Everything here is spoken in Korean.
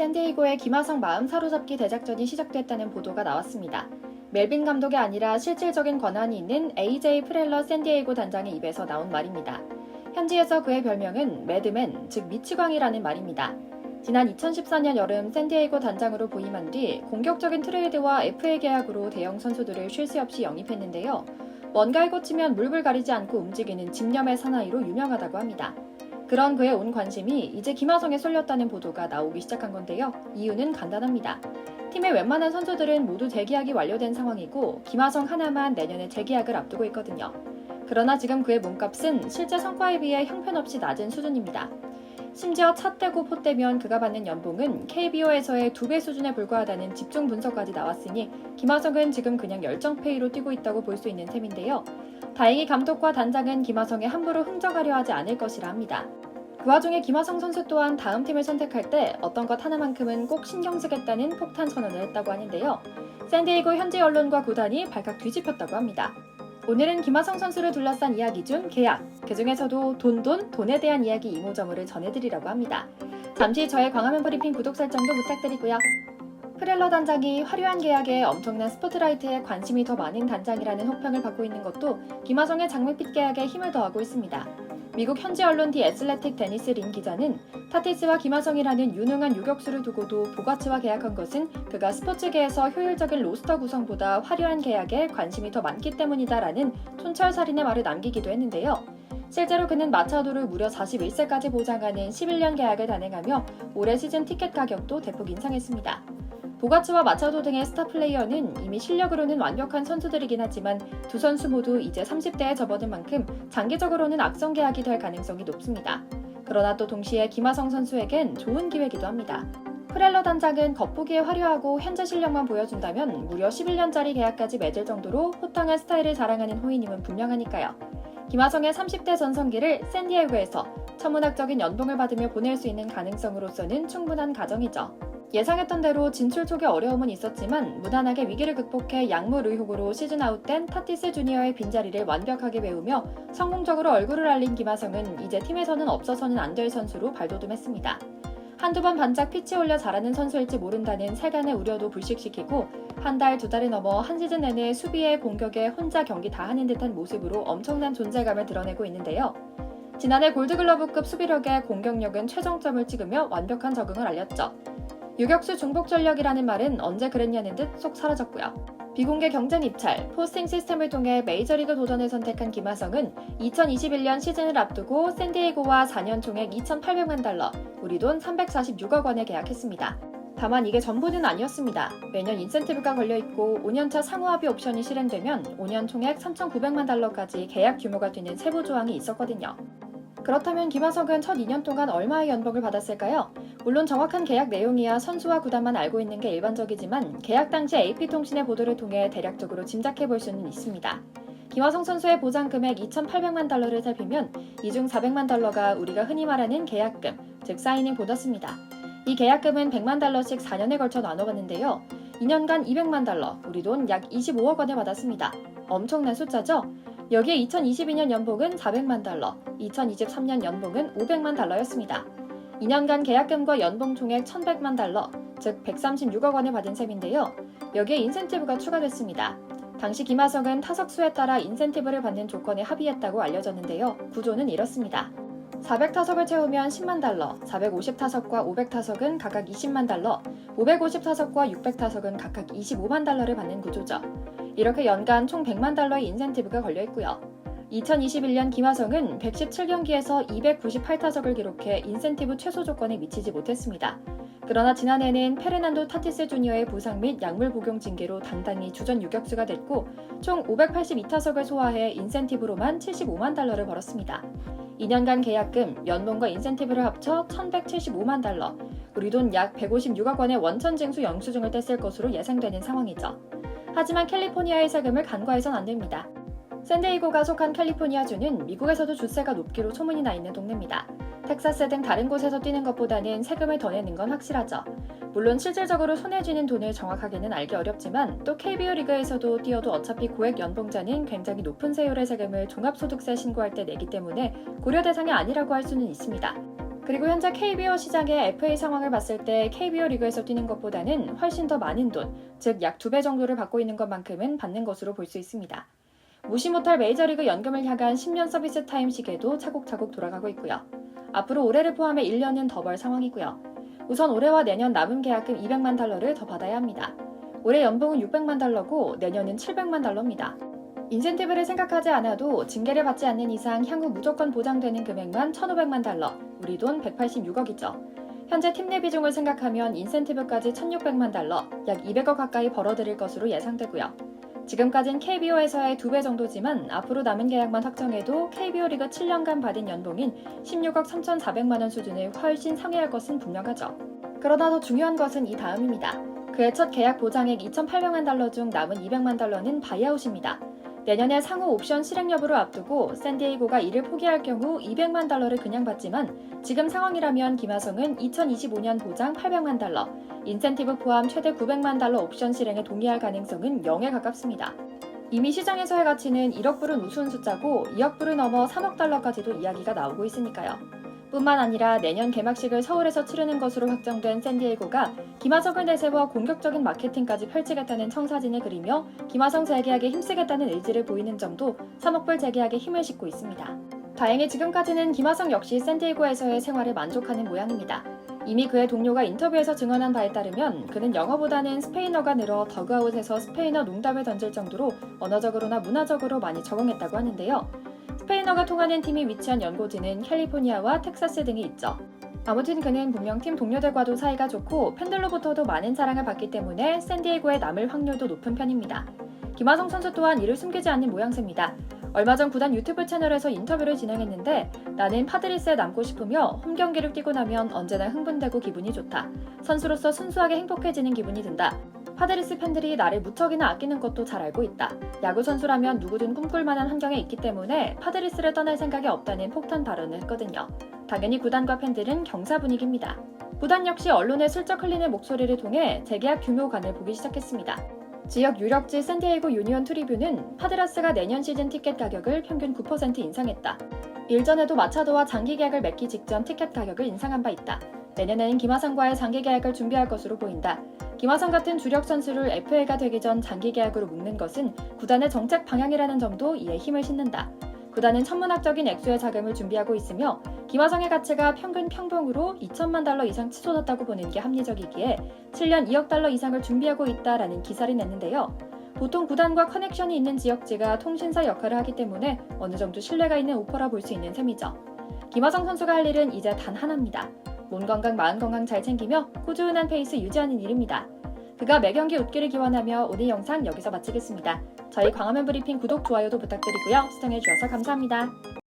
샌디에이고의 김하성 마음 사로잡기 대작전이 시작됐다는 보도가 나왔습니다. 멜빈 감독이 아니라 실질적인 권한이 있는 AJ 프렐러 샌디에이고 단장의 입에서 나온 말입니다. 현지에서 그의 별명은 매드맨, 즉 미치광이라는 말입니다. 지난 2014년 여름 샌디에이고 단장으로 부임한 뒤 공격적인 트레이드와 FA 계약으로 대형 선수들을 쉴 새 없이 영입했는데요. 뭔가에 꽂히면 물불 가리지 않고 움직이는 집념의 사나이로 유명하다고 합니다. 그런 그의 온 관심이 이제 김하성에 쏠렸다는 보도가 나오기 시작한 건데요. 이유는 간단합니다. 팀의 웬만한 선수들은 모두 재계약이 완료된 상황이고 김하성 하나만 내년에 재계약을 앞두고 있거든요. 그러나 지금 그의 몸값은 실제 성과에 비해 형편없이 낮은 수준입니다. 심지어 차 떼고 포 떼면 그가 받는 연봉은 KBO에서의 2배 수준에 불과하다는 집중 분석까지 나왔으니 김하성은 지금 그냥 열정페이로 뛰고 있다고 볼 수 있는 셈인데요. 다행히 감독과 단장은 김하성에 함부로 흥정하려 하지 않을 것이라 합니다. 그 와중에 김하성 선수 또한 다음 팀을 선택할 때 어떤 것 하나만큼은 꼭 신경 쓰겠다는 폭탄 선언을 했다고 하는데요. 샌디에이고 현지 언론과 구단이 발칵 뒤집혔다고 합니다. 오늘은 김하성 선수를 둘러싼 이야기 중 계약, 그 중에서도 돈에 대한 이야기 이모저모를 전해드리려고 합니다. 잠시 저의 광화문 브리핑 구독 설정도 부탁드리고요. 프렐러 단장이 화려한 계약에 엄청난 스포트라이트에 관심이 더 많은 단장이라는 호평을 받고 있는 것도 김하성의 장밋빛 계약에 힘을 더하고 있습니다. 미국 현지 언론 디 애슬레틱 데니스 린 기자는 타티스와 김하성이라는 유능한 유격수를 두고도 보가츠와 계약한 것은 그가 스포츠계에서 효율적인 로스터 구성보다 화려한 계약에 관심이 더 많기 때문이다라는 촌철살인의 말을 남기기도 했는데요. 실제로 그는 마차도를 무려 41세까지 보장하는 11년 계약을 단행하며 올해 시즌 티켓 가격도 대폭 인상했습니다. 보가츠와 마차도 등의 스타 플레이어는 이미 실력으로는 완벽한 선수들이긴 하지만 두 선수 모두 이제 30대에 접어든 만큼 장기적으로는 악성 계약이 될 가능성이 높습니다. 그러나 또 동시에 김하성 선수에겐 좋은 기회이기도 합니다. 프렐러 단장은 겉보기에 화려하고 현재 실력만 보여준다면 무려 11년짜리 계약까지 맺을 정도로 호탕한 스타일을 자랑하는 호이님은 분명하니까요. 김하성의 30대 전성기를 샌디에이고에서 천문학적인 연봉을 받으며 보낼 수 있는 가능성으로서는 충분한 가정이죠. 예상했던 대로 진출 초기 어려움은 있었지만 무난하게 위기를 극복해 약물 의혹으로 시즌 아웃된 타티스 주니어의 빈자리를 완벽하게 메우며 성공적으로 얼굴을 알린 김하성은 이제 팀에서는 없어서는 안 될 선수로 발돋움했습니다. 한두 번 반짝 피치 올려 잘하는 선수일지 모른다는 세간의 우려도 불식시키고 한 달, 두 달이 넘어 한 시즌 내내 수비에 공격에 혼자 경기 다 하는 듯한 모습으로 엄청난 존재감을 드러내고 있는데요. 지난해 골드글러브급 수비력에 공격력은 최정점을 찍으며 완벽한 적응을 알렸죠. 유격수 중복 전력이라는 말은 언제 그랬냐는 듯 쏙 사라졌고요. 비공개 경쟁 입찰, 포스팅 시스템을 통해 메이저리그 도전을 선택한 김하성은 2021년 시즌을 앞두고 샌디에이고와 4년 총액 2,800만 달러, 우리 돈 346억 원에 계약했습니다. 다만 이게 전부는 아니었습니다. 매년 인센티브가 걸려있고 5년차 상호합의 옵션이 실행되면 5년 총액 3,900만 달러까지 계약 규모가 되는 세부 조항이 있었거든요. 그렇다면 김하성은 첫 2년 동안 얼마의 연봉을 받았을까요? 물론 정확한 계약 내용이야 선수와 구단만 알고 있는 게 일반적이지만 계약 당시 AP통신의 보도를 통해 대략적으로 짐작해 볼 수는 있습니다. 김하성 선수의 보장 금액 2,800만 달러를 살피면 이 중 400만 달러가 우리가 흔히 말하는 계약금, 즉 사이닝 보너스입니다. 이 계약금은 100만 달러씩 4년에 걸쳐 나눠봤는데요. 2년간 200만 달러, 우리 돈 약 25억 원을 받았습니다. 엄청난 숫자죠? 여기에 2022년 연봉은 400만 달러, 2023년 연봉은 500만 달러였습니다. 2년간 계약금과 연봉 총액 1,100만 달러, 즉 136억 원을 받은 셈인데요. 여기에 인센티브가 추가됐습니다. 당시 김하성은 타석 수에 따라 인센티브를 받는 조건에 합의했다고 알려졌는데요. 구조는 이렇습니다. 400타석을 채우면 10만 달러, 450타석과 500타석은 각각 20만 달러, 550타석과 600타석은 각각 25만 달러를 받는 구조죠. 이렇게 연간 총 100만 달러의 인센티브가 걸려있고요. 2021년 김하성은 117경기에서 298타석을 기록해 인센티브 최소 조건에 미치지 못했습니다. 그러나 지난해는 페르난도 타티스 주니어의 부상 및 약물 복용 징계로 당당히 주전 유격수가 됐고 총 582타석을 소화해 인센티브로만 75만 달러를 벌었습니다. 2년간 계약금, 연봉과 인센티브를 합쳐 1,175만 달러, 우리 돈 약 156억 원의 원천 징수 영수증을 뗐을 것으로 예상되는 상황이죠. 하지만 캘리포니아의 세금을 간과해선 안 됩니다. 샌디에이고가 속한 캘리포니아주는 미국에서도 주세가 높기로 소문이 나 있는 동네입니다. 텍사스 등 다른 곳에서 뛰는 것보다는 세금을 더 내는 건 확실하죠. 물론 실질적으로 손에 쥐는 돈을 정확하게는 알기 어렵지만 또 KBO 리그에서도 뛰어도 어차피 고액 연봉자는 굉장히 높은 세율의 세금을 종합소득세 신고할 때 내기 때문에 고려 대상이 아니라고 할 수는 있습니다. 그리고 현재 KBO 시장의 FA 상황을 봤을 때 KBO 리그에서 뛰는 것보다는 훨씬 더 많은 돈, 즉 약 2배 정도를 받고 있는 것만큼은 받는 것으로 볼 수 있습니다. 무시 못할 메이저리그 연금을 향한 10년 서비스 타임 시계도 차곡차곡 돌아가고 있고요. 앞으로 올해를 포함해 1년은 더 벌 상황이고요. 우선 올해와 내년 남은 계약금 200만 달러를 더 받아야 합니다. 올해 연봉은 600만 달러고 내년은 700만 달러입니다. 인센티브를 생각하지 않아도 징계를 받지 않는 이상 향후 무조건 보장되는 금액만 1,500만 달러, 우리 돈 186억이죠. 현재 팀 내 비중을 생각하면 인센티브까지 1,600만 달러, 약 200억 가까이 벌어들일 것으로 예상되고요. 지금까진 KBO에서의 2배 정도지만 앞으로 남은 계약만 확정해도 KBO 리그 7년간 받은 연봉인 16억 3,400만 원 수준을 훨씬 상회할 것은 분명하죠. 그러나 더 중요한 것은 이 다음입니다. 그의 첫 계약 보장액 2,800만 달러 중 남은 200만 달러는 바이아웃입니다. 내년에 상호 옵션 실행 여부를 앞두고 샌디에이고가 이를 포기할 경우 200만 달러를 그냥 받지만 지금 상황이라면 김하성은 2025년 보장 800만 달러, 인센티브 포함 최대 900만 달러 옵션 실행에 동의할 가능성은 0에 가깝습니다. 이미 시장에서의 가치는 1억 불은 우스운 숫자고 2억 불을 넘어 3억 달러까지도 이야기가 나오고 있으니까요. 뿐만 아니라 내년 개막식을 서울에서 치르는 것으로 확정된 샌디에이고가 김하성을 내세워 공격적인 마케팅까지 펼치겠다는 청사진을 그리며 김하성 재계약에 힘쓰겠다는 의지를 보이는 점도 3억 불 재계약에 힘을 싣고 있습니다. 다행히 지금까지는 김하성 역시 샌디에이고에서의 생활에 만족하는 모양입니다. 이미 그의 동료가 인터뷰에서 증언한 바에 따르면 그는 영어보다는 스페인어가 늘어 더그아웃에서 스페인어 농담을 던질 정도로 언어적으로나 문화적으로 많이 적응했다고 하는데요. 스페인어가 통하는 팀이 위치한 연고지는 캘리포니아와 텍사스 등이 있죠. 아무튼 그는 분명 팀 동료들과도 사이가 좋고 팬들로부터도 많은 사랑을 받기 때문에 샌디에이고에 남을 확률도 높은 편입니다. 김하성 선수 또한 이를 숨기지 않는 모양새입니다. 얼마 전 구단 유튜브 채널에서 인터뷰를 진행했는데 나는 파드리스에 남고 싶으며 홈 경기를 뛰고 나면 언제나 흥분되고 기분이 좋다. 선수로서 순수하게 행복해지는 기분이 든다. 파드리스 팬들이 나를 무척이나 아끼는 것도 잘 알고 있다. 야구 선수라면 누구든 꿈꿀 만한 환경에 있기 때문에 파드리스를 떠날 생각이 없다는 폭탄 발언을 했거든요. 당연히 구단과 팬들은 경사 분위기입니다. 구단 역시 언론에 슬쩍 흘리는 목소리를 통해 재계약 규모관을 보기 시작했습니다. 지역 유력지 샌디에이고 유니온 트리뷴은 파드라스가 내년 시즌 티켓 가격을 평균 9% 인상했다. 일전에도 마차도와 장기 계약을 맺기 직전 티켓 가격을 인상한 바 있다. 내년에는 김하성과의 장기 계약을 준비할 것으로 보인다. 김하성 같은 주력 선수를 FA가 되기 전 장기 계약으로 묶는 것은 구단의 정책 방향이라는 점도 이에 힘을 싣는다. 구단은 천문학적인 액수의 자금을 준비하고 있으며 김하성의 가치가 평균 평봉으로 2천만 달러 이상 치솟았다고 보는 게 합리적이기에 7년 2억 달러 이상을 준비하고 있다라는 기사를 냈는데요. 보통 구단과 커넥션이 있는 지역지가 통신사 역할을 하기 때문에 어느 정도 신뢰가 있는 오퍼라 볼 수 있는 셈이죠. 김하성 선수가 할 일은 이제 단 하나입니다. 몸 건강, 마음 건강 잘 챙기며 꾸준한 페이스 유지하는 일입니다. 그가 매경기 웃기를 기원하며 오늘 영상 여기서 마치겠습니다. 저희 광화문 브리핑 구독, 좋아요도 부탁드리고요. 시청해주셔서 감사합니다.